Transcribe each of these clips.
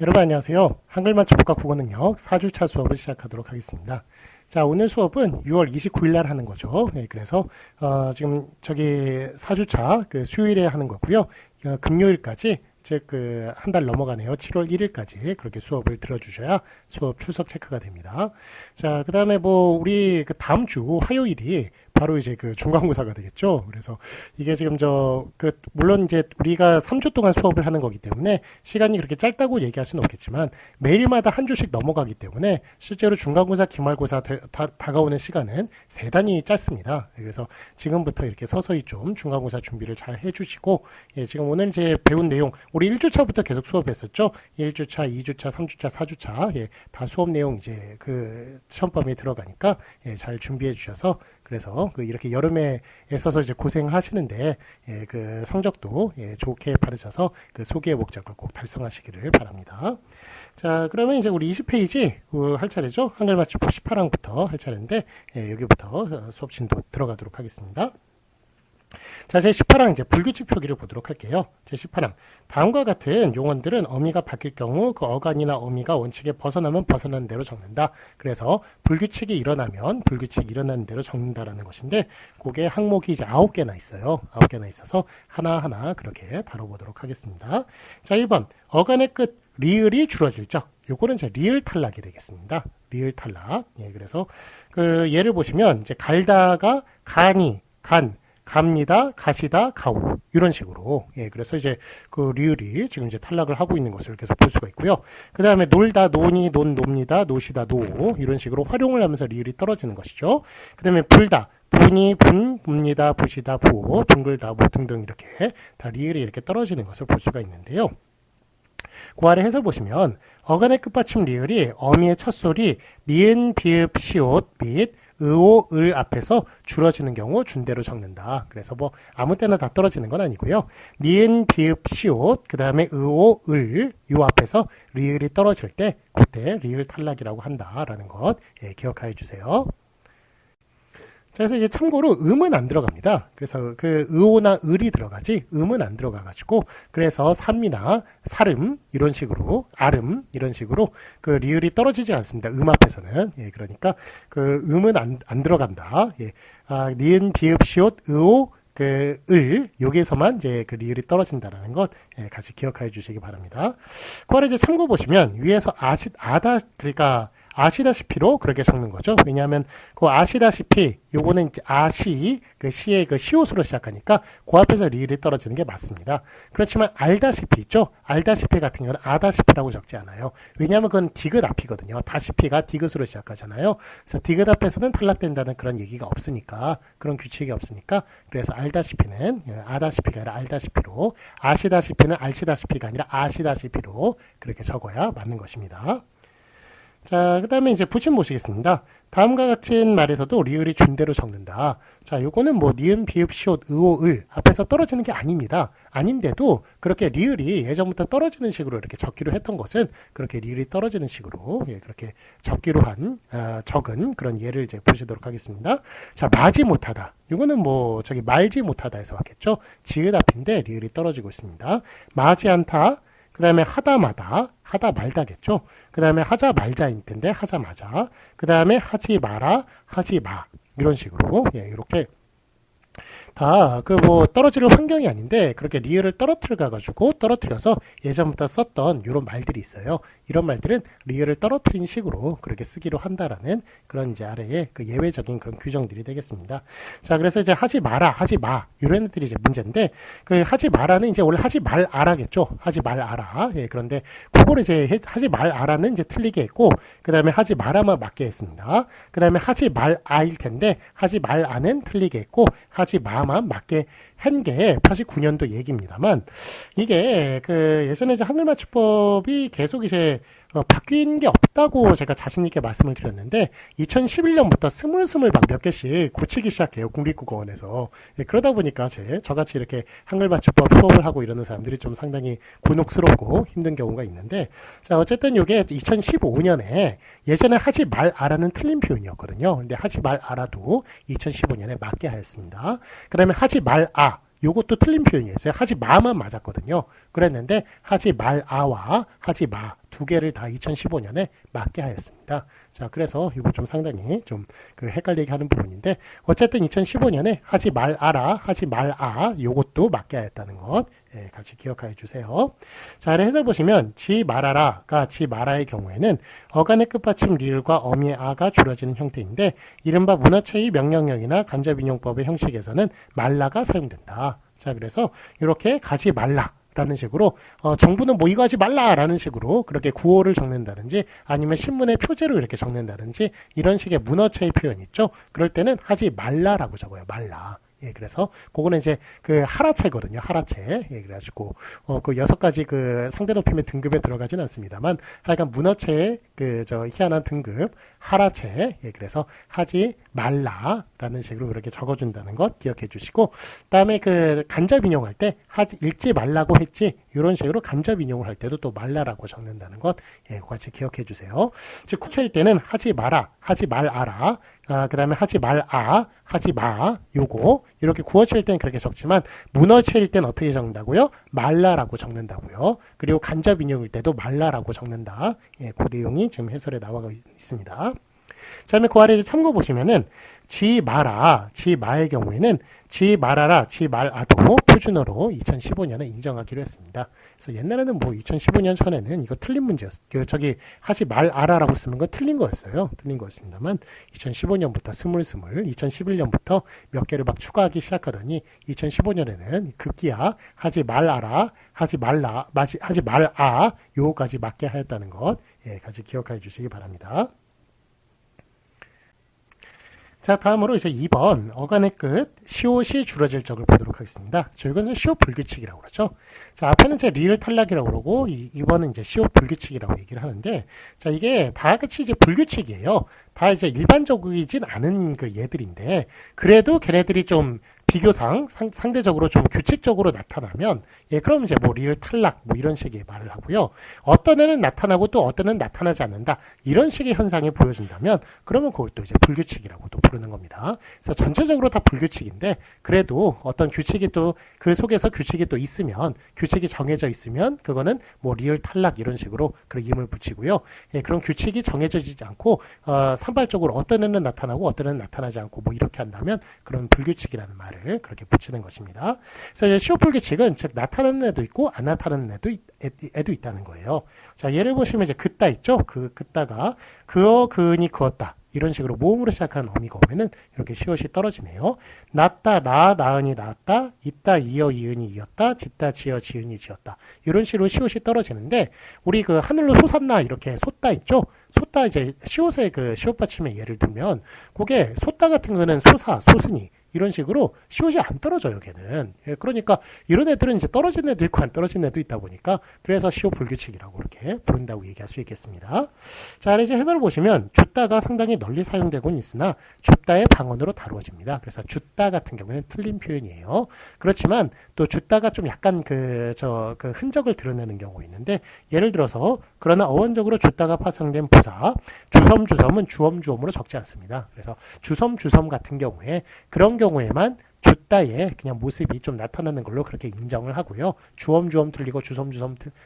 여러분 안녕하세요. 한글만 초보과 국어능력 4주차 수업을 시작하도록 하겠습니다. 자, 오늘 수업은 6월 29일 날 하는 거죠. 그래서 지금 저기 4주차 그 수요일에 하는 거고요. 금요일까지 즉 그 한 달 넘어가네요. 7월 1일까지 그렇게 수업을 들어주셔야 수업 출석 체크가 됩니다. 자, 그다음에 뭐 우리 그 다음 주 화요일이 바로 이제 그 중간고사가 되겠죠. 그래서 이게 지금 물론 이제 우리가 3주 동안 수업을 하는 거기 때문에 시간이 그렇게 짧다고 얘기할 수는 없겠지만 매일마다 한 주씩 넘어가기 때문에 실제로 중간고사, 기말고사 다가오는 시간은 대단히 짧습니다. 그래서 지금부터 이렇게 서서히 좀 중간고사 준비를 잘 해주시고, 지금 오늘 이제 배운 내용 우리 1주차부터 계속 수업했었죠. 1주차, 2주차, 3주차, 4주차 다 수업 내용 이제 그 시험범위에 들어가니까 잘 준비해 주셔서 그래서 이렇게 여름에 애써서 이제 고생하시는데 그 성적도 좋게 받으셔서 그 소기의 목적을 꼭 달성하시기를 바랍니다. 자, 그러면 이제 우리 20페이지 할 차례죠. 한글 맞춤법 18항부터 할 차례인데 여기부터 수업 진도 들어가도록 하겠습니다. 자, 제 18항 이제 불규칙 표기를 보도록 할게요. 제 18항 다음과 같은 용언들은 어미가 바뀔 경우 그 어간이나 어미가 원칙에 벗어나면 벗어나는 대로 적는다. 그래서 불규칙이 일어나면 불규칙이 일어나는 대로 적는다라는 것인데 그게 항목이 이제 9개나 있어요. 9개나 있어서 하나하나 그렇게 다뤄보도록 하겠습니다. 자, 1번 어간의 끝 리을이 줄어질 적. 요거는 이제 리을 탈락이 되겠습니다. 리을 탈락. 그래서 그 예를 보시면 이제 갈다가 간이 간 갑니다, 가시다, 가오 이런 식으로 그래서 이제 그 리을이 지금 이제 탈락을 하고 있는 것을 계속 볼 수가 있고요. 그 다음에 놀다, 노니, 논, 놉니다, 노시다, 노 이런 식으로 활용을 하면서 리을이 떨어지는 것이죠. 그 다음에 불다, 분이, 분, 붑니다, 부시다, 부오, 둥글다, 뭐 등등 이렇게 다 리을이 이렇게 떨어지는 것을 볼 수가 있는데요. 그 아래 해설 보시면 어간의 끝받침 리을이 어미의 첫 소리 니은, 비읍, 시옷 및 의오, 을 앞에서 줄어지는 경우 준대로 적는다. 그래서 뭐 아무 때나 다 떨어지는 건 아니고요. 니은, 비읍, 시옷, 그 다음에 의오, 을 요 앞에서 리을이 떨어질 때 그때 리을 탈락이라고 한다라는 것 기억해 주세요. 자, 그래서 이제 참고로 음은 안 들어갑니다. 그래서 그 의오나 을이 들어가지 음은 안 들어가가지고 그래서 삼이나 살음 이런 식으로 알음 이런 식으로 그 리을이 떨어지지 않습니다. 음 앞에서는 그러니까 그 음은 안 들어간다. 니은 비읍 시옷 의오 그 을 여기에서만 이제 그 리을이 떨어진다라는 것 같이 기억해 주시기 바랍니다. 그걸 이제 참고 보시면 위에서 그러니까 아시다시피로 그렇게 적는 거죠. 왜냐하면 그 아시다시피 요거는 아시 그 시의 그 시옷으로 시작하니까 그 앞에서 리을이 떨어지는 게 맞습니다. 그렇지만 알다시피 있죠. 알다시피 같은 경우는 아다시피라고 적지 않아요. 왜냐하면 그건 디귿 앞이거든요. 다시피가 디귿으로 시작하잖아요. 그래서 디귿 앞에서는 탈락된다는 그런 얘기가 없으니까 그런 규칙이 없으니까 그래서 알다시피는 아다시피가 아니라 알다시피로 아시다시피는 알시다시피가 아니라 아시다시피로 그렇게 적어야 맞는 것입니다. 자, 그 다음에 이제 붙임 보시겠습니다. 다음과 같은 말에서도 리을이 준대로 적는다. 자, 요거는 뭐 니은, 비읍, 시옷, 의오, 을 앞에서 떨어지는 게 아닙니다. 아닌데도 그렇게 리을이 예전부터 떨어지는 식으로 이렇게 적기로 했던 것은 그렇게 리을이 떨어지는 식으로 그렇게 적기로 한 적은 그런 예를 이제 보시도록 하겠습니다. 자, 마지 못하다. 요거는 뭐 저기 말지 못하다에서 왔겠죠. 지읒 앞인데 리을이 떨어지고 있습니다. 마지 않다. 그 다음에 하다마다, 하다 말다겠죠. 그 다음에 하자 말자일 텐데 하자마자. 그 다음에 하지 마라, 하지 마. 이런 식으로 이렇게 다 그 뭐 떨어질 환경이 아닌데 그렇게 리을을 떨어뜨려서 예전부터 썼던 이런 말들이 있어요. 이런 말들은 리을을 떨어뜨린 식으로 그렇게 쓰기로 한다라는 그런 이제 아래에 그 예외적인 그런 규정들이 되겠습니다. 자, 그래서 이제 하지 마라, 하지 마 이런 애들이 이제 문제인데 그 하지 마라는 이제 원래 하지 말아라겠죠. 하지 말아라. 그런데 그거를 이제 하지 말아라는 이제 틀리게 했고 그 다음에 하지 마라만 맞게 했습니다. 그 다음에 하지 말아일 텐데 하지 말아는 틀리게 했고 하지 마만 맞게 한 게 89년도 얘기입니다만 이게 그 예전에 이제 한글맞춤법이 계속 이제 바뀐 게 없다고 제가 자신있게 말씀을 드렸는데 2011년부터 스물스물 막 몇 개씩 고치기 시작해요. 국립국어원에서. 그러다 보니까 저같이 이렇게 한글맞춤법 수업을 하고 이러는 사람들이 좀 상당히 곤혹스럽고 힘든 경우가 있는데 자, 어쨌든 이게 2015년에 예전에 하지 말아라는 틀린 표현이었거든요. 근데 하지 말아라도 2015년에 맞게 하였습니다. 그 다음에 하지 말아 요것도 틀린 표현이었어요. 하지 마만 맞았거든요. 그랬는데 하지 말아와 하지 마 두 개를 다 2015년에 맞게 하였습니다. 자, 그래서 이거 좀 상당히 좀 그 헷갈리게 하는 부분인데 어쨌든 2015년에 하지 말아라, 하지 말아 요것도 맞게 하였다는 것 예, 같이 기억해 주세요. 자, 아래 해설 보시면 지 말아라가 지 말아의 경우에는 어간의 끝받침 리을과 어미의 아가 줄어지는 형태인데 이른바 문어체의 명령형이나 간접인용법의 형식에서는 말라가 사용된다. 자, 그래서 이렇게 가지 말라 라는 식으로 정부는 뭐 이거 하지 말라라는 식으로 그렇게 구호를 적는다든지 아니면 신문의 표제로 이렇게 적는다든지 이런 식의 문어체의 표현이 있죠. 그럴 때는 하지 말라라고 적어요. 말라. 예, 그래서 그거는 이제 그 하라체거든요. 하라체. 예, 그래가지고 그 6가지 그 상대 높임의 등급에 들어가진 않습니다만 하여간 문어체의 그 저 희한한 등급 하라체. 예, 그래서 하지 말라라는 식으로 그렇게 적어준다는 것 기억해 주시고 그다음에 그 간접 인용할 때 하지 읽지 말라고 했지 이런 식으로 간접 인용을 할 때도 또 말라라고 적는다는 것 예, 같이 기억해 주세요. 즉 구체일 때는 하지 마라, 하지 말아라. 그 다음에 하지 말아, 하지 마, 요거. 이렇게 구어체일 때는 그렇게 적지만, 문어체일 때는 어떻게 적는다고요? 말라라고 적는다고요. 그리고 간접 인용일 때도 말라라고 적는다. 예, 그 내용이 지금 해설에 나와 있습니다. 자, 다음에 그 아래 이제 참고 보시면은, 지 마라, 지 마의 경우에는 지 말아라, 지 말아도 표준어로 2015년에 인정하기로 했습니다. 그래서 옛날에는 뭐 2015년 전에는 이거 틀린 문제였어요. 저기 하지 말아라라고 쓰는 건 틀린 거였어요. 틀린 거였습니다만 2015년부터 스물스물 2011년부터 몇 개를 막 추가하기 시작하더니 2015년에는 급기야 하지 말아라, 하지 말라, 하지 말아 요거까지 맞게 하였다는 것 예, 같이 기억해 주시기 바랍니다. 자, 다음으로 이제 2번 어간의 끝 시옷이 줄어질 적을 보도록 하겠습니다. 자, 이건 시옷 불규칙이라고 그러죠. 자, 앞에는 이제 리을 탈락이라고 그러고 2번은 이제 시옷 불규칙이라고 얘기를 하는데 자, 이게 다 같이 이제 불규칙이에요. 다 이제 일반적이진 않은 그 얘들인데 그래도 걔네들이 좀 비교상 상대적으로 좀 규칙적으로 나타나면 예, 그럼 이제 뭐 리을 탈락 뭐 이런 식의 말을 하고요. 어떤 애는 나타나고 또 어떤 애는 나타나지 않는다. 이런 식의 현상이 보여진다면 그러면 그걸 또 이제 불규칙이라고 또 부르는 겁니다. 그래서 전체적으로 다 불규칙인데 그래도 어떤 규칙이 또 그 속에서 규칙이 또 있으면 규칙이 정해져 있으면 그거는 뭐 리을 탈락 이런 식으로 그런 임을 붙이고요. 예, 그런 규칙이 정해져지지 않고 산발적으로 어떤 애는 나타나고 어떤 애는 나타나지 않고 뭐 이렇게 한다면 그런 불규칙이라는 말을 그렇게 붙이는 것입니다. 그래서 시옷 불규칙은 즉 나타나는 애도 있고 안 나타나는 애도 있다는 거예요. 자, 예를 보시면 이제 그따 있죠. 그따가 그어 그은이 그었다. 이런 식으로 모음으로 시작하는 어미가 오면은 이렇게 시옷이 떨어지네요. 낳다, 나은이 낳았다, 있다, 이어, 이은이 이었다, 짓다, 지어, 지은이 지었다. 이런 식으로 시옷이 떨어지는데, 우리 그 하늘로 솟았나 이렇게 솟다 있죠? 솟다 이제 시옷의 그 시옷 받침의 예를 들면, 그게 솟다 같은 거는 솟아, 솟으니, 이런 식으로 시옷이 안 떨어져요, 걔는. 예, 그러니까 이런 애들은 이제 떨어진 애도 있고 안 떨어진 애도 있다 보니까 그래서 시옷 불규칙이라고 이렇게 부른다고 얘기할 수 있겠습니다. 자, 이제 해설을 보시면 줍다가 상당히 널리 사용되곤 있으나 줍다의 방언으로 다루어집니다. 그래서 줍다 같은 경우는 틀린 표현이에요. 그렇지만 또 줍다가 좀 약간 그 흔적을 드러내는 경우가 있는데 예를 들어서 그러나 어원적으로 줍다가 파생된 부사 주섬은 주엄으로 적지 않습니다. 그래서 주섬 같은 경우에 그런 경우에만 줍다의 그냥 모습이 좀 나타나는 걸로 그렇게 인정을 하고요. 주엄 틀리고 주섬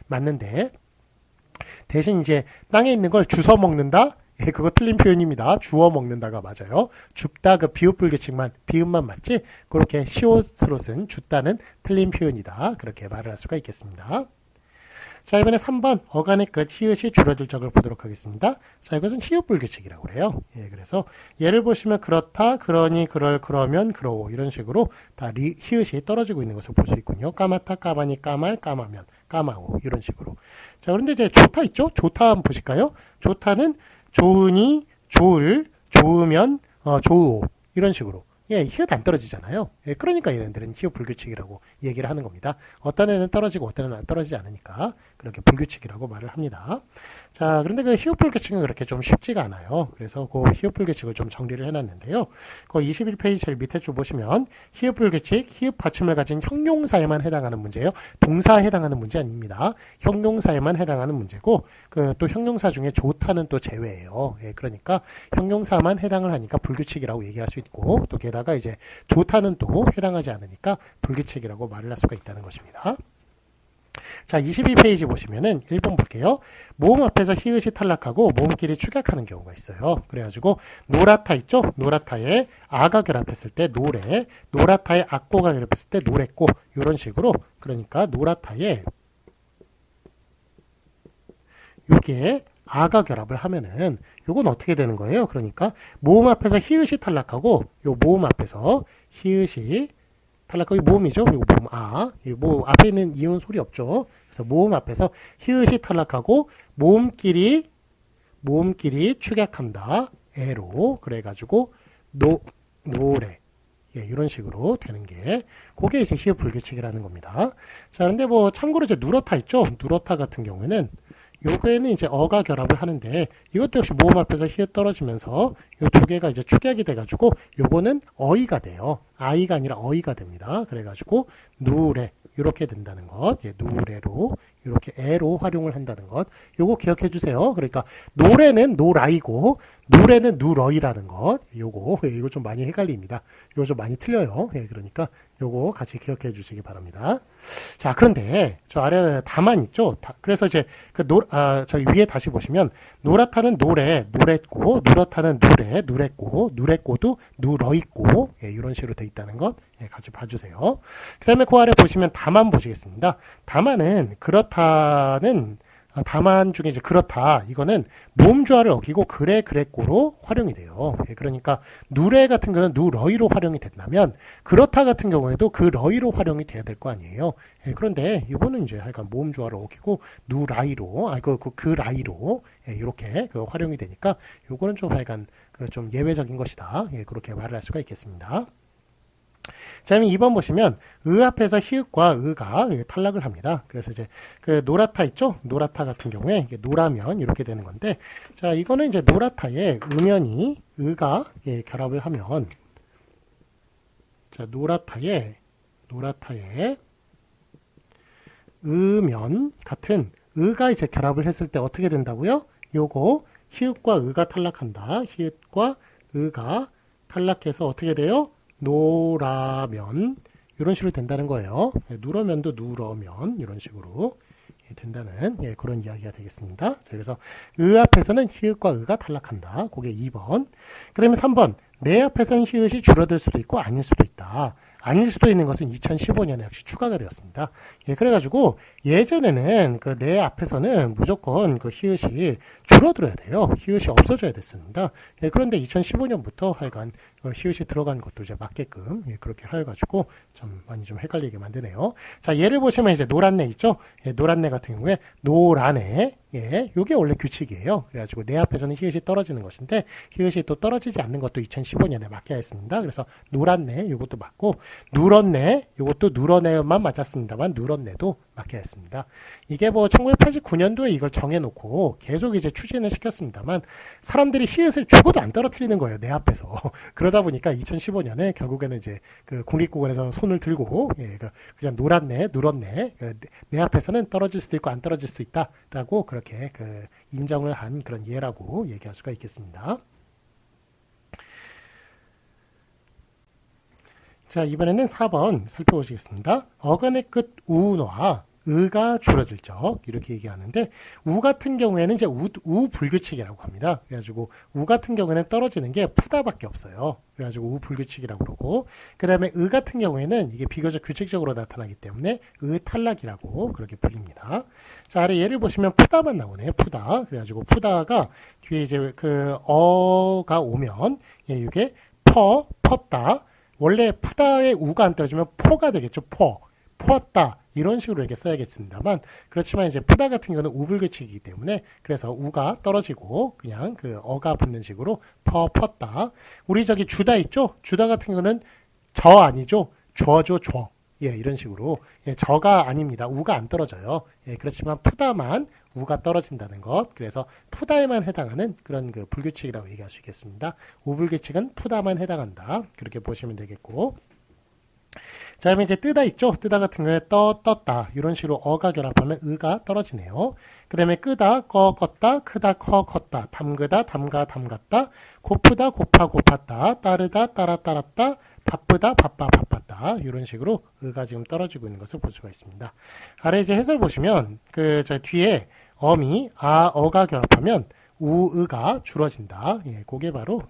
맞는데 대신 이제 땅에 있는 걸 주워 먹는다? 예, 그거 틀린 표현입니다. 주워 먹는다가 맞아요. 줍다 그 비읍 불규칙만 비읍만 맞지? 그렇게 시옷으로 쓴 줍다는 틀린 표현이다. 그렇게 말을 할 수가 있겠습니다. 자, 이번에 3번 어간의 끝 히읗이 줄어들 적을 보도록 하겠습니다. 자, 이것은 히읗 불규칙이라고 그래요. 예, 그래서 예를 보시면 그렇다, 그러니, 그러면, 그러오 이런 식으로 다 히읗이 떨어지고 있는 것을 볼 수 있군요. 까맣다, 까마니, 까말, 까마면, 까마오 이런 식으로. 자, 그런데 이제 좋다 있죠? 좋다 한번 보실까요? 좋다는 좋으니, 좋을, 좋으면, 좋으오 이런 식으로. 예, 히읗 안 떨어지잖아요. 예, 그러니까 얘네들은 히읗 불규칙이라고 얘기를 하는 겁니다. 어떤 애는 떨어지고 어떤 애는 안 떨어지지 않으니까 그렇게 불규칙이라고 말을 합니다. 자, 그런데 그 히읗 불규칙은 그렇게 좀 쉽지가 않아요. 그래서 그 히읗 불규칙을 좀 정리를 해놨는데요. 그 21페이지 제일 밑에 줄 보시면 히읗 불규칙, 히읗 받침을 가진 형용사에만 해당하는 문제예요. 동사에 해당하는 문제 아닙니다. 형용사에만 해당하는 문제고 그 또 형용사 중에 좋다는 또 제외예요. 예, 그러니까 형용사만 해당을 하니까 불규칙이라고 얘기할 수 있고 또 게다가 이제 좋다는 또 해당하지 않으니까 불규칙이라고 말을 할 수가 있다는 것입니다. 자, 22페이지 보시면은 1번 볼게요. 모음 앞에서 히읗이 탈락하고 모음끼리 축약하는 경우가 있어요. 그래가지고 노라타 있죠? 노라타에 아가 결합했을 때 노래, 노라타에 악고가 결합했을 때 노랬고, 이런 식으로. 그러니까 노라타에 요게 아가 결합을 하면은 요건 어떻게 되는 거예요? 그러니까 모음 앞에서 히읗이 탈락하고 요 모음 앞에서 히읗이 탈락하고 모음이죠. 이거 모음 아. 뭐 앞에 있는 이온 소리 없죠. 그래서 모음 앞에서 히읗이 탈락하고 모음끼리 축약한다. 에로 그래가지고 노래 이런 식으로 되는 게 그게 이제 히읗 불규칙이라는 겁니다. 자, 그런데 뭐 참고로 이제 누러타 있죠. 누러타 같은 경우에는 요거에는 이제 어가 결합을 하는데 이것도 역시 모음 앞에서 히읗 떨어지면서 요 두 개가 이제 축약이 돼가지고 요거는 어이가 돼요. 아이가 아니라 어이가 됩니다. 그래가지고 누레 이렇게 된다는 것, 누레로 이렇게 에로 활용을 한다는 것, 요거 기억해 주세요. 그러니까 노래는 노라이고 누레는 누러이라는 것, 이거 좀 많이 헷갈립니다. 이거 좀 많이 틀려요. 그러니까 요거 같이 기억해 주시기 바랍니다. 자, 그런데 저 아래 다만 있죠. 그래서 이제 저기 위에 다시 보시면 노라타는 노래, 노랬고, 누러타는 누래, 누랬고, 누랬고도 누러있고, 이런 식으로 돼 있다는 것 같이 봐주세요. 그 다음에 그 아래 보시면 다만 보시겠습니다. 다만은 그렇다는 다만 중에 이제 그렇다 이거는 모음주어를 어기고 그래 그랬고로 활용이 돼요. 그러니까 누래 같은 경우는 누러이로 활용이 된다면 그렇다 같은 경우에도 그 러이로 활용이 돼야 될 거 아니에요. 그런데 이거는 이제 하여간 모음주어를 어기고 누라이로 그 라이로 이렇게 활용이 되니까 이거는 좀 하여간 좀 예외적인 것이다. 그렇게 말을 할 수가 있겠습니다. 자, 그럼 2번 보시면 으 앞에서 히읗과 으가 탈락을 합니다. 그래서 이제 그 노라타 있죠? 노라타 같은 경우에 이게 노라면 이렇게 되는 건데, 자, 이거는 이제 노라타에 음연이 으가 결합을 하면, 자, 노라타에 음연 같은 으가 이제 결합을 했을 때 어떻게 된다고요? 요거 히읗과 으가 탈락한다. 히읗과 으가 탈락해서 어떻게 돼요? 노라면 이런 식으로 된다는 거예요. 누러면도 누러면 이런 식으로 된다는 그런 이야기가 되겠습니다. 자, 그래서 으 앞에서는 히읗과 으가 탈락한다. 그게 2번. 그 다음에 3번. 내 앞에서는 히읗이 줄어들 수도 있고 아닐 수도 있다. 아닐 수도 있는 것은 2015년에 역시 추가가 되었습니다. 그래가지고 예전에는 그 내 앞에서는 무조건 그 히읗이 줄어들어야 돼요. 히읗이 없어져야 됐습니다. 그런데 2015년부터 하여간 히읗이 들어간 것도 이제 맞게끔 그렇게 하여가지고 좀 많이 좀 헷갈리게 만드네요. 자, 예를 보시면 이제 노란내 있죠? 노란내 같은 경우에 노란내 요게 원래 규칙이에요. 그래가지고 내 앞에서는 히읗이 떨어지는 것인데 히읗이 또 떨어지지 않는 것도 2015년에 맞게 했습니다. 그래서 노란내 요것도 맞고 누런내 요것도 누런내만 맞았습니다만 누런내도 맞게 했습니다. 이게 뭐 1989년도에 이걸 정해놓고 계속 이제 추진을 시켰습니다만 사람들이 히읗을 죽어도 안 떨어뜨리는 거예요. 내 앞에서. 그러다 보니까 2015년에 결국에는 이제 그 국립국원에서 손을 들고 그냥 노란내, 누런내 내 앞에서는 떨어질 수도 있고 안 떨어질 수도 있다라고 그렇게 인정을 한 그런 예라고 얘기할 수가 있겠습니다. 자, 이번에는 4번 살펴보시겠습니다. 어간의 끝 우와 으가 줄어들 적 이렇게 얘기하는데 우 같은 경우에는 이제 우 불규칙이라고 합니다. 그래가지고 우 같은 경우에는 떨어지는 게 푸다밖에 없어요. 그래가지고 우 불규칙이라고 그러고 그 다음에 으 같은 경우에는 이게 비교적 규칙적으로 나타나기 때문에 으 탈락이라고 그렇게 불립니다. 자, 아래 예를 보시면 푸다만 나오네요. 푸다. 그래가지고 푸다가 뒤에 이제 그 어가 오면 이게 펐다. 원래 푸다에 우가 안 떨어지면 포가 되겠죠. 퍼었다 이런 식으로 이렇게 써야겠습니다만 그렇지만 이제 푸다 같은 경우는 우불규칙이기 때문에 그래서 우가 떨어지고 그냥 그 어가 붙는 식으로 펐다. 우리 저기 주다 있죠? 주다 같은 경우는 저 아니죠? 줘죠, 줘. 이런 식으로 저가 아닙니다. 우가 안 떨어져요. 그렇지만 푸다만 우가 떨어진다는 것. 그래서 푸다에만 해당하는 그런 그 불규칙이라고 얘기할 수 있겠습니다. 우불규칙은 푸다만 해당한다. 그렇게 보시면 되겠고. 자, 그러면 이제 뜨다 있죠? 뜨다 같은 경우에 떴다. 이런 식으로 어가 결합하면 의가 떨어지네요. 그 다음에 끄다, 껐다, 크다, 컸다. 담그다, 담갔다. 고프다, 고팠다. 따르다, 따랐다. 바쁘다, 바빴다. 이런 식으로 의가 지금 떨어지고 있는 것을 볼 수가 있습니다. 아래 이제 해설 보시면 저 뒤에 어미, 어가 결합하면 우의가 줄어진다. 예, 그게 바로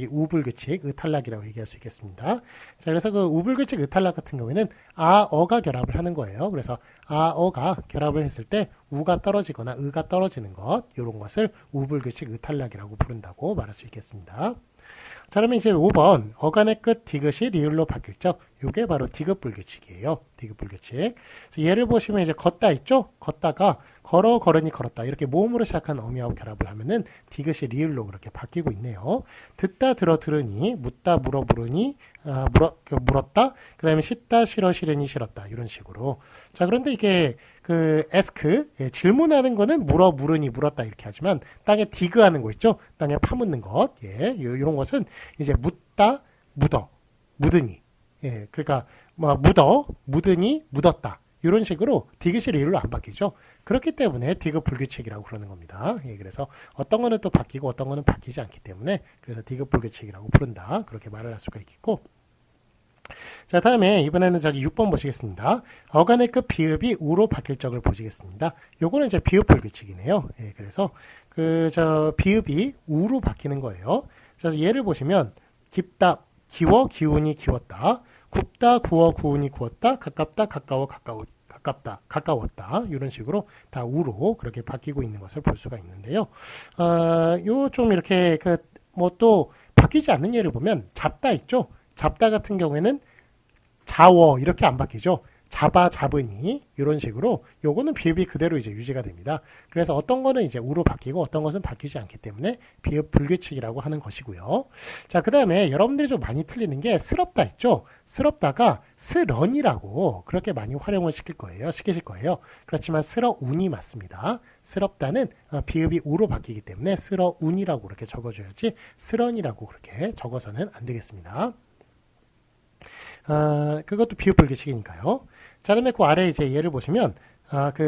우불규칙, 의탈락이라고 얘기할 수 있겠습니다. 자, 그래서 우불규칙 의탈락 같은 경우에는 어가 결합을 하는 거예요. 그래서 어가 결합을 했을 때 우가 떨어지거나 의가 떨어지는 것, 이런 것을 우불규칙 의탈락이라고 부른다고 말할 수 있겠습니다. 자, 그러면 이제 5번 어간의 끝 디귿이 리을로 바뀔 적, 이게 바로 디귿불규칙이에요. 디귿불규칙. 예를 보시면 이제 걷다 있죠? 걷다가 걸으니 걸었다. 이렇게 모음으로 시작한 어미하고 결합을 하면은 디귿이 리을로 그렇게 바뀌고 있네요. 듣다 들으니, 묻다 물으니, 물었다. 그 다음에 씻다 싫으니 싫었다. 이런 식으로. 자, 그런데 이게 에스크, 질문하는 거는 물으니 물었다 이렇게 하지만 땅에 디그하는 거 있죠? 땅에 파묻는 것. 예, 이런 것은 이제 묻으니. 예, 그러니까 묻으니 묻었다. 이런 식으로 디귿이 리을로 안 바뀌죠. 그렇기 때문에 디귿 불규칙이라고 그러는 겁니다. 예, 그래서 어떤 거는 또 바뀌고 어떤 거는 바뀌지 않기 때문에 그래서 디귿 불규칙이라고 부른다. 그렇게 말을 할 수가 있겠고. 자, 다음에 이번에는 6번 보시겠습니다. 어간의 끝 비읍이 우로 바뀔 적을 보시겠습니다. 요거는 이제 비읍 불규칙이네요. 예, 그래서 비읍이 우로 바뀌는 거예요. 그래서 예를 보시면 깊다, 기워, 기운이 기웠다. 굽다, 구워, 구운이 구웠다. 가깝다, 가까웠다. 이런 식으로 다 우로 그렇게 바뀌고 있는 것을 볼 수가 있는데요. 요 좀 이렇게 또 바뀌지 않는 예를 보면 잡다 있죠? 잡다 같은 경우에는 자워 이렇게 안 바뀌죠. 잡으니 이런 식으로 요거는 비읍이 그대로 이제 유지가 됩니다. 그래서 어떤 거는 이제 우로 바뀌고 어떤 것은 바뀌지 않기 때문에 비읍 불규칙이라고 하는 것이고요. 자, 그 다음에 여러분들이 좀 많이 틀리는 게 스럽다 있죠. 스럽다가 스런이라고 그렇게 많이 활용을 시키실 거예요. 그렇지만 스러운이 맞습니다. 스럽다는 비읍이 우로 바뀌기 때문에 스러운이라고 그렇게 적어줘야지 스런이라고 그렇게 적어서는 안 되겠습니다. 그것도 비읍 불규칙이니까요. 자, 그다음에 그 아래 이제 예를 보시면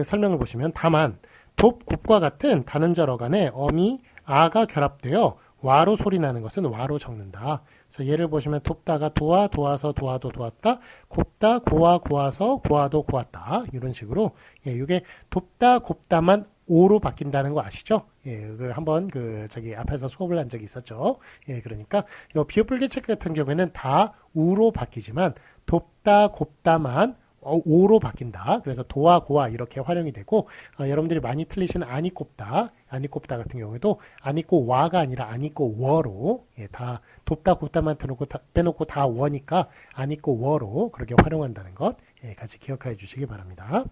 설명을 보시면 다만 곱과 같은 단음절 어간에 어미 아가 결합되어 와로 소리 나는 것은 와로 적는다. 그래서 예를 보시면 돕다가 도와서 도와도 도왔다. 곱다 고와 고와서 고와도 고왔다. 이런 식으로 이게 돕다 곱다만 오로 바뀐다는 거 아시죠? 예, 한번 앞에서 수업을 한 적이 있었죠. 예, 그러니까 요 비읍 불규칙 같은 경우에는 다 우로 바뀌지만 돕다 곱다만 오로 바뀐다. 그래서 도와 고와 이렇게 활용이 되고 여러분들이 많이 틀리시는 아니 꼽다 같은 경우에도 아니 꼬 와가 아니라 아니 꼬 워로 다 돕다 곱다만 빼놓고 다 워니까 아니 꼬 워로 그렇게 활용한다는 것 같이 기억해 주시기 바랍니다.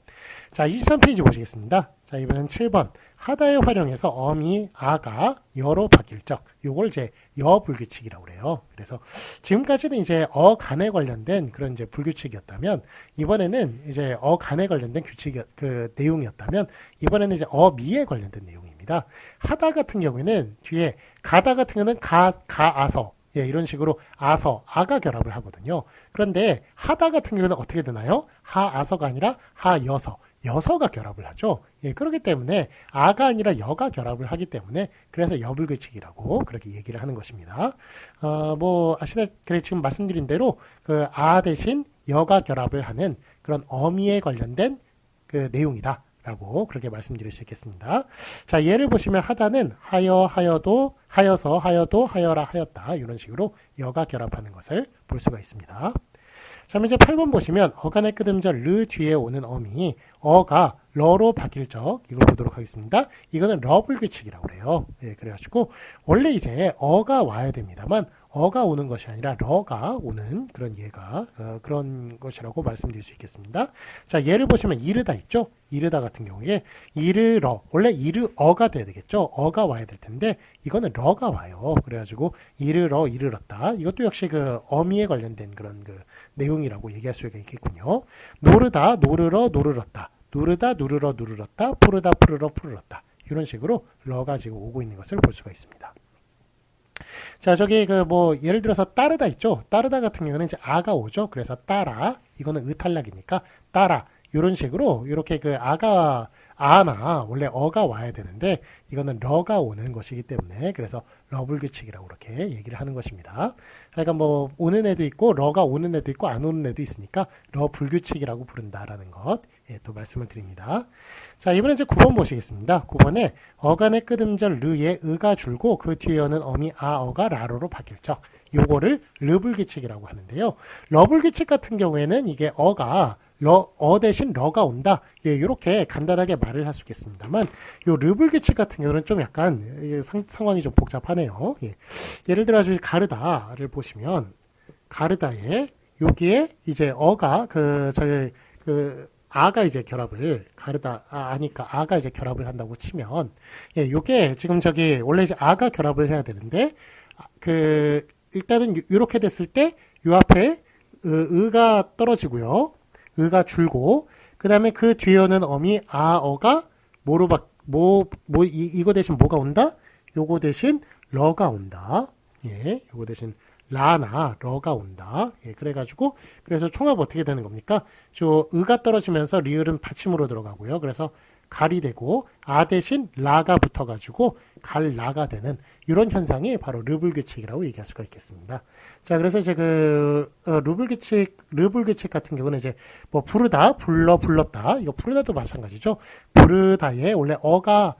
자, 23페이지 보시겠습니다. 자, 이번엔 7번 하다에 활용해서 어미 아가 여로 바뀔 적, 요걸 이제 여불규칙이라고 그래요. 그래서 지금까지는 이제 어간에 관련된 그런 이제 불규칙이었다면 이번에는 이제 어간에 관련된 내용이었다면 이번에는 이제 어미에 관련된 내용입니다. 하다 같은 경우에는 뒤에 가다 같은 경우는 가아서 이런 식으로 아가 결합을 하거든요. 그런데 하다 같은 경우는 어떻게 되나요? 하아서가 아니라 여서가 결합을 하죠. 그렇기 때문에 아가 아니라 여가 결합을 하기 때문에 그래서 여불규칙이라고 그렇게 얘기를 하는 것입니다. 지금 말씀드린 대로 아 대신 여가 결합을 하는 그런 어미에 관련된 내용이다. 라고 그렇게 말씀드릴 수 있겠습니다. 자, 예를 보시면 하다는 하여도, 하여라, 하였다. 이런 식으로 여가 결합하는 것을 볼 수가 있습니다. 자, 이제 8번 보시면 어간의 끝음절 르 뒤에 오는 어미 어가 러로 바뀔 적 이걸 보도록 하겠습니다. 이거는 러불규칙이라고 그래요. 그래가지고 원래 이제 어가 와야 됩니다만 어가 오는 것이 아니라 러가 오는 그런 그런 것이라고 말씀드릴 수 있겠습니다. 자, 예를 보시면 이르다 있죠? 이르다 같은 경우에 이르러 원래 이르어가 돼야 되겠죠? 어가 와야 될 텐데 이거는 러가 와요. 그래가지고 이르렀다. 이것도 역시 어미에 관련된 그런 내용이라고 얘기할 수가 있겠군요. 노르다 노르렀다. 누르다 누르렀다. 푸르다 푸르렀다. 이런 식으로 러가 지금 오고 있는 것을 볼 수가 있습니다. 자, 저기 그 뭐 예를 들어서 따르다 있죠. 따르다 같은 경우는 이제 아가 오죠. 그래서 따라 이거는 의탈락이니까 따라 이런 식으로 이렇게 그 아가 아나 원래 어가 와야 되는데 이거는 러가 오는 것이기 때문에 그래서 러불규칙이라고 이렇게 얘기를 하는 것입니다. 그러니까 뭐 오는 애도 있고 러가 오는 애도 있고 안 오는 애도 있으니까 러불규칙이라고 부른다라는 것 예, 또 말씀을 드립니다. 자, 이번에 이제 9번 보시겠습니다. 9번에 어간의 끄듬절 르에 의가 줄고 그 뒤에 오는 어미 아어가 라로로 바뀔 적 요거를 르불규칙이라고 하는데요. 러불규칙 같은 경우에는 이게 어가 어 대신 러가 온다. 예, 이렇게 간단하게 말을 할 수 있겠습니다만, 요 르불규칙 같은 경우는 좀 약간 상황이 좀 복잡하네요. 예. 예를 들어 가르다를 보시면, 가르다에 여기에 이제 어가 아가 이제 결합을 가르다 아니까 아가 이제 결합을 한다고 치면, 예, 요게 지금 원래 이제 아가 결합을 해야 되는데, 일단은 이렇게 됐을 때 요 앞에 의가 떨어지고요. 의가 줄고 그 다음에 그 뒤에 오는 어미 아어가 이거 대신 뭐가 온다? 요거 대신 러가 온다. 예, 요거 대신 라나 러가 온다. 예, 그래서 총합 어떻게 되는 겁니까? 저 의가 떨어지면서 리을은 받침으로 들어가고요. 그래서 갈이 되고 아 대신 라가 붙어가지고 갈라가 되는 이런 현상이 바로 르불규칙이라고 얘기할 수가 있겠습니다. 자, 그래서 이제 르불규칙 같은 경우는 이제 뭐 부르다, 불렀다. 이거 부르다도 마찬가지죠. 부르다에 원래 어가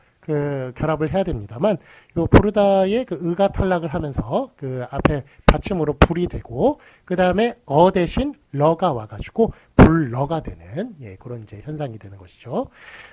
결합을 해야 됩니다만, 요 부르다의 의가 탈락을 하면서 앞에 받침으로 불이 되고, 그 다음에 어 대신 러가 와가지고 불러가 되는, 예, 그런 이제 현상이 되는 것이죠.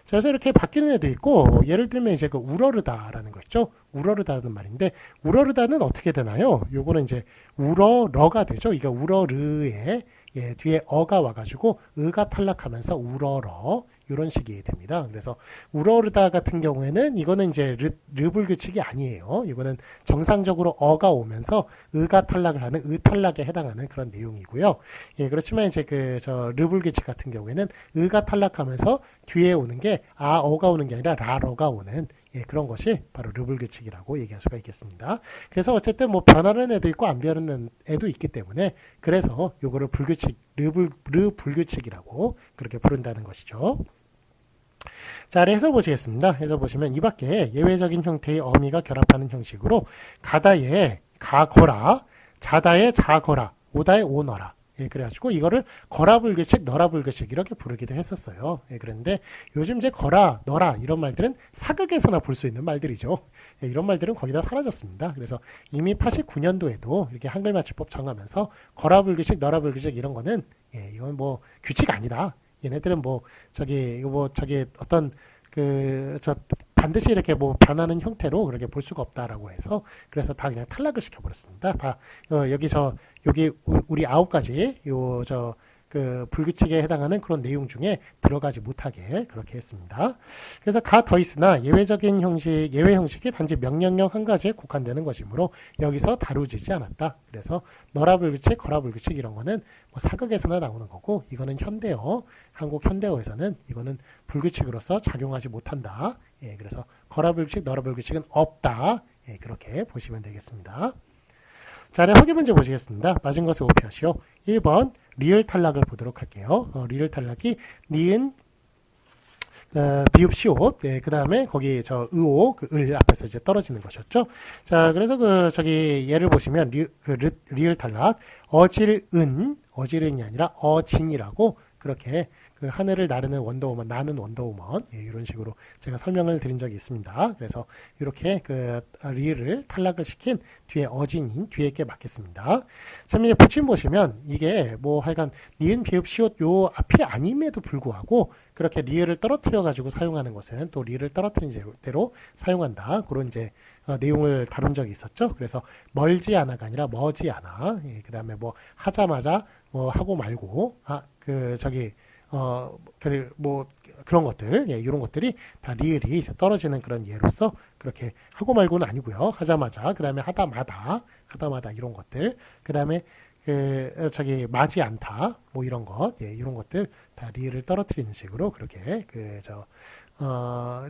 자, 그래서 이렇게 바뀌는 애도 있고, 예를 들면 이제 우러르다라는 거 있죠. 우러르다는 말인데, 우러르다는 어떻게 되나요? 요거는 이제 우러러가 되죠. 이게 우러르에, 예, 뒤에 어가 와가지고 의가 탈락하면서 우러러 이런 식이 됩니다. 그래서 우러르다 같은 경우에는 이거는 이제 르불규칙이 아니에요. 이거는 정상적으로 어가 오면서 의가 탈락을 하는 의탈락에 해당하는 그런 내용이고요. 예, 그렇지만 이제 르불규칙 같은 경우에는 의가 탈락하면서 뒤에 오는 게 어가 오는 게 아니라 라러가 오는 예, 그런 것이 바로 르불규칙이라고 얘기할 수가 있겠습니다. 그래서 어쨌든 뭐 변하는 애도 있고 안 변하는 애도 있기 때문에 그래서 요거를 르불규칙이라고 그렇게 부른다는 것이죠. 자, 해서 보시겠습니다. 해서 보시면 이 밖에 예외적인 형태의 어미가 결합하는 형식으로 가다에 가거라, 자다에 자거라, 오다에 오너라. 예, 그래가지고 이거를 거라불규칙, 너라불규칙 이렇게 부르기도 했었어요. 예, 그런데 요즘 이제 거라, 너라 이런 말들은 사극에서나 볼 수 있는 말들이죠. 예, 이런 말들은 거의 다 사라졌습니다. 그래서 이미 89년도에도 이렇게 한글 맞춤법 정하면서 거라불규칙, 너라불규칙 이런 거는 예, 이건 뭐 규칙 아니다. 얘네들은 어떤 반드시 이렇게 뭐 변하는 형태로 그렇게 볼 수가 없다라고 해서 그래서 다 그냥 탈락을 시켜버렸습니다. 여기 우리 9가지 불규칙에 해당하는 그런 내용 중에 들어가지 못하게 그렇게 했습니다. 그래서 더 있으나 예외 형식이 단지 명령형 한 가지에 국한되는 것이므로 여기서 다루지지 않았다. 그래서 너라불규칙, 거라불규칙 이런 거는 뭐 사극에서나 나오는 거고 이거는 한국 현대어에서는 이거는 불규칙으로서 작용하지 못한다. 예, 그래서 거라불규칙, 너라불규칙은 없다. 예, 그렇게 보시면 되겠습니다. 자, 확인 문제 보시겠습니다. 맞은 것을 오피하시오. 1번 리을 탈락을 보도록 할게요. 리을 탈락이 니은 비읍 시옷, 네, 그 다음에 거기 의오, 을 앞에서 이제 떨어지는 것이었죠. 자, 그래서 예를 보시면 리을 탈락, 어질은이 아니라 어진이라고 그렇게 하늘을 나르는 원더우먼, 나는 원더우먼, 예, 이런 식으로 제가 설명을 드린 적이 있습니다. 그래서 이렇게 리을을 탈락을 시킨 뒤에 어진인 뒤에 게 맞겠습니다. 자, 이제 붙임 보시면 이게 뭐 하여간 니은 비읍 시옷 요 앞이 아님에도 불구하고 그렇게 리을을 떨어뜨려 가지고 사용하는 것은 또 리을을 떨어뜨린 대로 사용한다. 그런 이제 내용을 다룬 적이 있었죠. 그래서 멀지 않아가 아니라 머지 않아. 예, 그 다음에 뭐 하자마자 뭐 하고 말고 그런 것들, 예, 이런 것들이 다 리을이 떨어지는 그런 예로서 그렇게 하고 말고는 아니고요. 하자마자, 그 다음에 하다마다 이런 것들, 그 다음에 맞이 않다, 뭐 이런 것, 예, 이런 것들 다 리를 떨어뜨리는 식으로 그렇게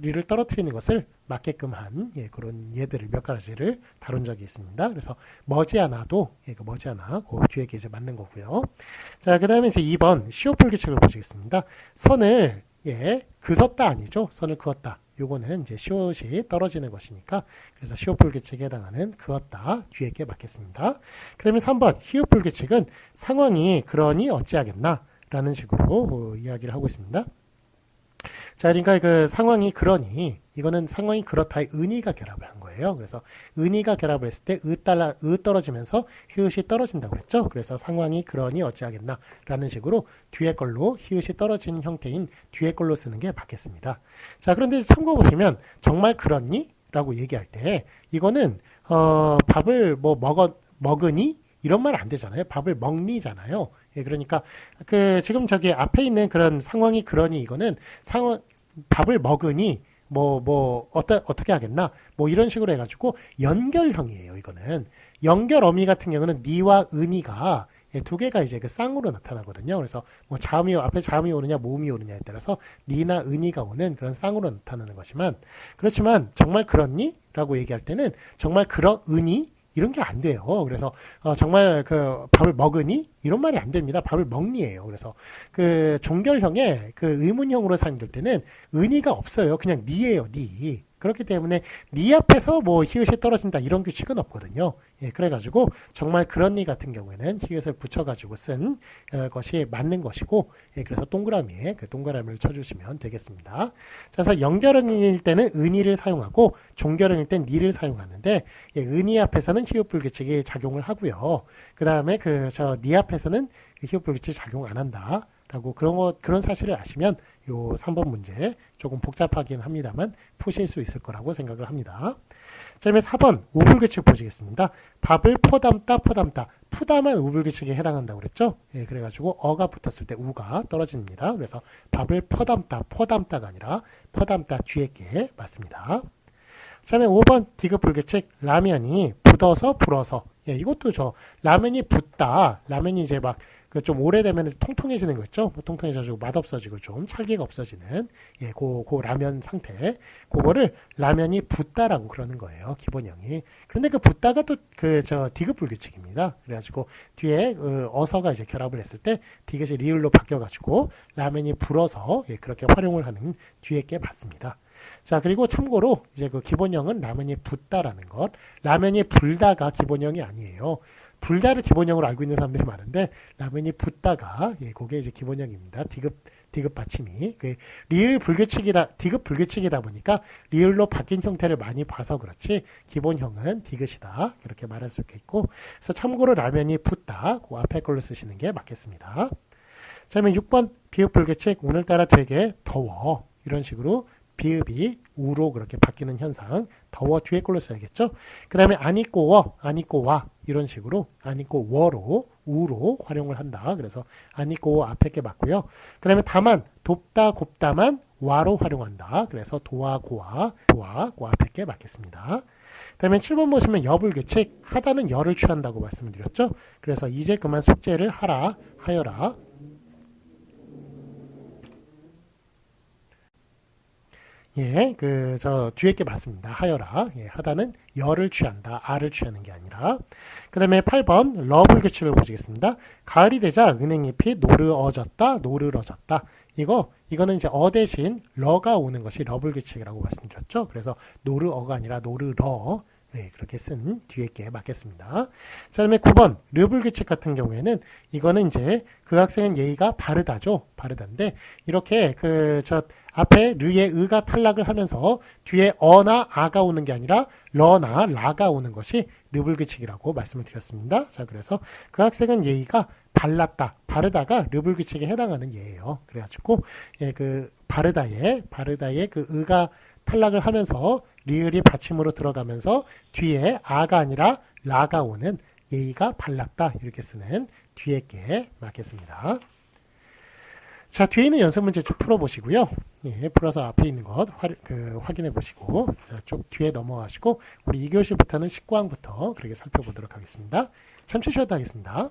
리를 떨어뜨리는 것을 맞게끔 한 예, 그런 예들을 몇 가지를 다룬 적이 있습니다. 그래서 머지않아도 예, 그 머지않아 그 뒤에 게 이제 맞는 거고요. 자, 그다음에 이제 2번 시오풀 규칙을 보시겠습니다. 선을 예, 그었다 아니죠? 선을 그었다. 요거는 이제 시옷이 떨어지는 것이니까 그래서 시오풀 규칙에 해당하는 그었다 뒤에 게 맞겠습니다. 그 다음에 3번 히읗풀 규칙은 상황이 그러니 어찌하겠나 라는 식으로 이야기를 하고 있습니다. 자, 그러니까 그 상황이 그러니 이거는 상황이 그렇다의 은이가 결합을 한 거예요. 그래서 은이가 결합을 했을 때 으 떨어지면서 히읗이 떨어진다고 그랬죠. 그래서 상황이 그러니 어찌하겠나 라는 식으로 뒤에 걸로 히읗이 떨어진 형태인 뒤에 걸로 쓰는 게 맞겠습니다. 자, 그런데 참고 보시면 정말 그렇니? 라고 얘기할 때 이거는 밥을 뭐 먹으니? 이런 말 안 되잖아요. 밥을 먹니잖아요. 예, 그러니까 지금 저기 앞에 있는 그런 상황이 그러니 이거는 밥을 먹으니 어떻게 하겠나 뭐 이런 식으로 해가지고 연결형이에요. 이거는 연결 어미 같은 경우는 니와 은이가 예, 두 개가 이제 그 쌍으로 나타나거든요. 그래서 뭐 앞에 자음이 오느냐 모음이 오느냐에 따라서 니나 은이가 오는 그런 쌍으로 나타나는 것이지만 그렇지만 정말 그렇니? 라고 얘기할 때는 정말 그러으니? 이런 게 안 돼요. 그래서 정말 그 밥을 먹으니 이런 말이 안 됩니다. 밥을 먹니예요. 그래서 그 종결형의 그 의문형으로 사용될 때는 은이가 없어요. 그냥 니예요. 니. 그렇기 때문에 니 앞에서 뭐 히읗이 떨어진다 이런 규칙은 없거든요. 예, 그래가지고 정말 그런 니 같은 경우에는 히읗을 붙여가지고 쓴 것이 맞는 것이고 예, 그래서 동그라미에 그 동그라미를 쳐주시면 되겠습니다. 그래서 연결형일 때는 은이를 사용하고 종결형일 땐 니를 사용하는데 예, 은이 앞에서는 히읗불 규칙이 작용을 하고요. 그 다음에 니 앞에서는 히읗불 규칙 작용 안 한다. 라고 그런 사실을 아시면 요 3번 문제 조금 복잡하긴 합니다만 푸실 수 있을 거라고 생각을 합니다. 자, 그다음에 4번 우불규칙 보시겠습니다. 밥을 퍼담다 푸다만 우불규칙에 해당한다고 그랬죠. 예, 그래가지고 어가 붙었을 때 우가 떨어집니다. 그래서 밥을 퍼담다가 아니라 퍼담다 뒤에 게 맞습니다. 자, 그다음에 5번 디귿불규칙 라면이 굳어서 불어서 예, 이것도 라면이 붓다 라면이 이제 막 좀 오래되면 통통해지는 거 있죠. 통통해져가지고 맛없어지고 좀 찰기가 없어지는 예, 그 라면 상태. 그거를 라면이 붓다라고 그러는 거예요. 기본형이. 그런데 그 붓다가 또 디귿불규칙입니다. 그래가지고 뒤에 어서가 이제 결합을 했을 때 디귿이 리을로 바뀌어가지고 라면이 불어서 예, 그렇게 활용을 하는 뒤에 게 맞습니다. 자, 그리고 참고로 이제 그 기본형은 라면이 붓다라는 것. 라면이 불다가 기본형이 아니에요. 불다를 기본형으로 알고 있는 사람들이 많은데 라면이 붓다가 예, 그게 이제 기본형입니다. 디귿 받침이 리을 불규칙이다 디귿 불규칙이다 보니까 리을로 바뀐 형태를 많이 봐서 그렇지 기본형은 디귿이다 이렇게 말할 수 있겠고 그래서 참고로 라면이 붓다 그 앞에 걸로 쓰시는 게 맞겠습니다. 자, 그러면 6번 비읍 불규칙 오늘따라 되게 더워 이런 식으로 비읍이 우로 그렇게 바뀌는 현상 더워 뒤에 걸로 써야겠죠. 그 다음에 안 있고 와 이런 식으로 안 있고 워로 우로 활용을 한다. 그래서 안 있고 워 앞에 게 맞고요. 그 다음에 다만 돕다 곱다만 와로 활용한다. 그래서 도와 고와 고 앞에 게 맞겠습니다. 그 다음에 7번 보시면 여불규칙 하다는 열을 취한다고 말씀을 드렸죠. 그래서 이제 그만 숙제를 하여라. 예, 뒤에 게 맞습니다. 하여라. 예, 하다는 열을 취한다. 알을 취하는 게 아니라. 그 다음에 8번, 러블 규칙을 보시겠습니다. 가을이 되자 은행잎이 노르어졌다. 이거는 이제 대신 러가 오는 것이 러블 규칙이라고 말씀드렸죠. 그래서 노르어가 아니라 노르러. 네, 그렇게 쓴 뒤에 게 맞겠습니다. 자, 그다음에 9번 르불 규칙 같은 경우에는 이거는 이제 그 학생은 예의가 바르다죠. 바르다인데 이렇게 앞에 르의 의가 탈락을 하면서 뒤에 어나 아가 오는 게 아니라 러나 라가 오는 것이 르불 규칙이라고 말씀을 드렸습니다. 자, 그래서 그 학생은 예의가 바르다가 르불 규칙에 해당하는 예예요. 그래가지고 예, 바르다의 그 의가 탈락을 하면서 리을이 받침으로 들어가면서 뒤에 아가 아니라 라가 오는 예의가 발랐다 이렇게 쓰는 뒤에 게 맞겠습니다. 자, 뒤에 있는 연습 문제 쭉 풀어보시고요. 예, 풀어서 앞에 있는 것 확인해 보시고 쭉 뒤에 넘어가시고 우리 2교시부터는 19항부터 그렇게 살펴보도록 하겠습니다. 참치 쉬었다 하겠습니다.